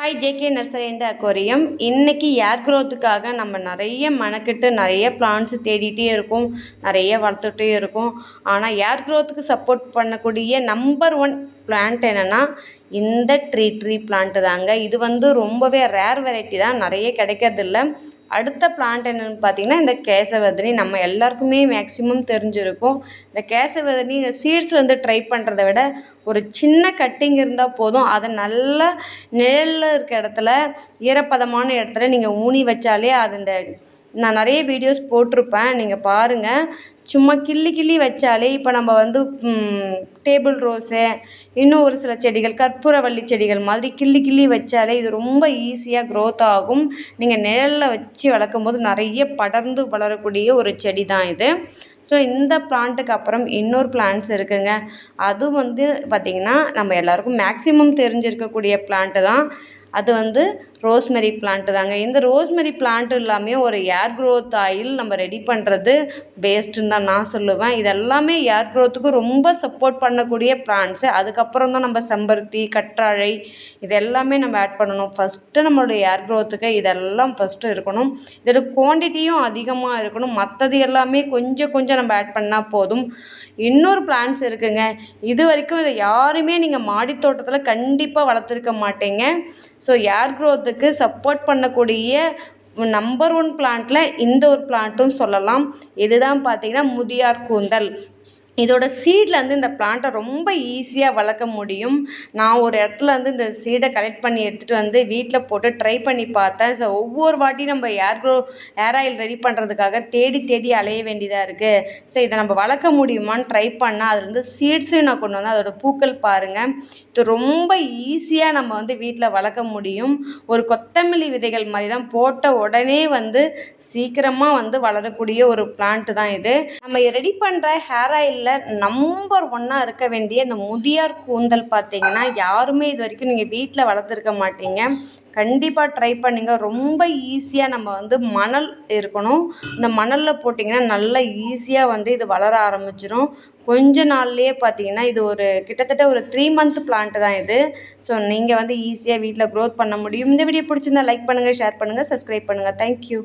Hi JK nursery and aquarium. இன்றைக்கி ஏர் க்ரோத்துக்காக நம்ம நிறைய மெனக்கிட்டு நிறைய பிளான்ட்ஸ் தேடிகிட்டே இருக்கோம், நிறைய வளர்த்துட்டே இருக்கோம். ஆனால் ஏர் க்ரோத்துக்கு சப்போர்ட் பண்ணக்கூடிய நம்பர் 1 பிளான்ட் என்னென்னா இந்த ட்ரீ பிளான்ட்டு தாங்க. இது ரொம்பவே ரேர் வெரைட்டி தான், நிறைய கிடைக்கிறதில்ல. அடுத்த பிளான்ட் என்னென்னு பார்த்தீங்கன்னா இந்த கேசவர்தினி. நம்ம எல்லாருக்குமே மேக்ஸிமம் தெரிஞ்சிருக்கும். இந்த கேசவர்தினி இந்த சீட்ஸ் ட்ரை பண்ணுறதை விட ஒரு சின்ன கட்டிங் இருந்தால் போதும், அதை நல்லா நிழலில் இருக்க இடத்துல, ஈரப்பதமான இடத்துல நீங்கள் ஊனி வச்சாலே அது நான் நிறைய வீடியோஸ் போட்டிருப்பேன், நீங்கள் பாருங்கள். சும்மா கிள்ளி வச்சாலே இப்போ நம்ம டேபிள் ரோஸு, இன்னும் ஒரு சில செடிகள், கற்பூரவள்ளி செடிகள் மாதிரி கிள்ளி வச்சாலே இது ரொம்ப ஈஸியாக க்ரோத் ஆகும். நீங்கள் நிழலில் வச்சு வளர்க்கும் போது நிறைய படர்ந்து வளரக்கூடிய ஒரு செடி தான் இது. ஸோ இந்த பிளான்ட்டுக்கு அப்புறம் இன்னொரு பிளான்ட்ஸ் இருக்குங்க. அது பார்த்திங்கன்னா நம்ம எல்லாருக்கும் மேக்ஸிமம் தெரிஞ்சிருக்கக்கூடிய பிளான்ட்டு தான். அது ரோஸ்மெரி பிளான்ட்டு தாங்க. இந்த ரோஸ்மெரி பிளான்ட் எல்லாமே ஒரு ஏர் க்ரோத் ஆயில் நம்ம ரெடி பண்ணுறது பேஸ்ட்டுன்னு தான் நான் சொல்லுவேன். இதெல்லாமே ஏர் க்ரோத்துக்கு ரொம்ப சப்போர்ட் பண்ணக்கூடிய பிளான்ட்ஸு. அதுக்கப்புறம் தான் நம்ம செம்பருத்தி, கற்றாழை இது எல்லாமே நம்ம ஆட் பண்ணணும். ஃபஸ்ட்டு நம்மளுடைய ஏர் க்ரோத்துக்கு இதெல்லாம் ஃபஸ்ட்டு இருக்கணும். இதோட குவான்டிட்டியும் அதிகமாக இருக்கணும். மற்றது எல்லாமே கொஞ்சம் நம்ம ஆட் பண்ணால் போதும். இன்னொரு பிளான்ட்ஸ் இருக்குங்க. இது வரைக்கும் இதை யாருமே நீங்கள் மாடி தோட்டத்தில் கண்டிப்பாக வளர்த்துருக்க மாட்டீங்க. ஸோ ஏர் க்ரோத்துக்கு சப்போர்ட் பண்ணக்கூடிய நம்பர் 1 பிளான்ட்டில் இந்த ஒரு பிளான்ட்டும் சொல்லலாம். இதுதான் பார்த்தீங்கன்னா முதியார் கூந்தல். இதோட சீட்லேருந்து இந்த பிளான்ட்டை ரொம்ப ஈஸியாக வளர்க்க முடியும். நான் ஒரு இடத்துல இந்த சீடை கலெக்ட் பண்ணி எடுத்துகிட்டு வீட்டில் போட்டு ட்ரை பண்ணி பார்த்தேன். ஸோ ஒவ்வொரு வாட்டியும் நம்ம ஏர் ஆயில் ரெடி பண்ணுறதுக்காக தேடி அலைய வேண்டியதாக இருக்குது. ஸோ இதை நம்ம வளர்க்க முடியுமான்னு ட்ரை பண்ணால் அதுலேருந்து சீட்ஸையும் நான் கொண்டு வந்தேன். அதோடய பூக்கள் பாருங்கள். இது ரொம்ப ஈஸியாக நம்ம வீட்டில் வளர்க்க முடியும். ஒரு கொத்தமல்லி விதைகள் மாதிரி தான், போட்ட உடனே சீக்கிரமாக வளரக்கூடிய ஒரு பிளான்ட்டு தான் இது. நம்ம ரெடி பண்ணுற ஹேர் ஆயிலில் நம்பர் 1 இருக்க வேண்டிய இந்த முதியார் கூந்தல் பார்த்தீங்கன்னா யாருமே இது வரைக்கும் நீங்கள் வீட்டில் வளர்த்துருக்க மாட்டீங்க. கண்டிப்பாக ட்ரை பண்ணுங்க. ரொம்ப ஈஸியாக நம்ம மணல் இருக்கணும். இந்த மணலில் போட்டிங்கன்னா நல்லா ஈஸியாக இது வளர ஆரம்பிச்சிடும். கொஞ்ச நாள்லேயே பார்த்தீங்கன்னா இது கிட்டத்தட்ட ஒரு 3 மந்த் பிளான்ட்டு தான் இது. ஸோ நீங்கள் ஈஸியாக வீட்டில் க்ரோத் பண்ண முடியும். இந்த வீடியோ பிடிச்சிருந்தா லைக் பண்ணுங்கள், ஷேர் பண்ணுங்கள், சப்ஸ்கிரைப் பண்ணுங்கள். தேங்க்யூ.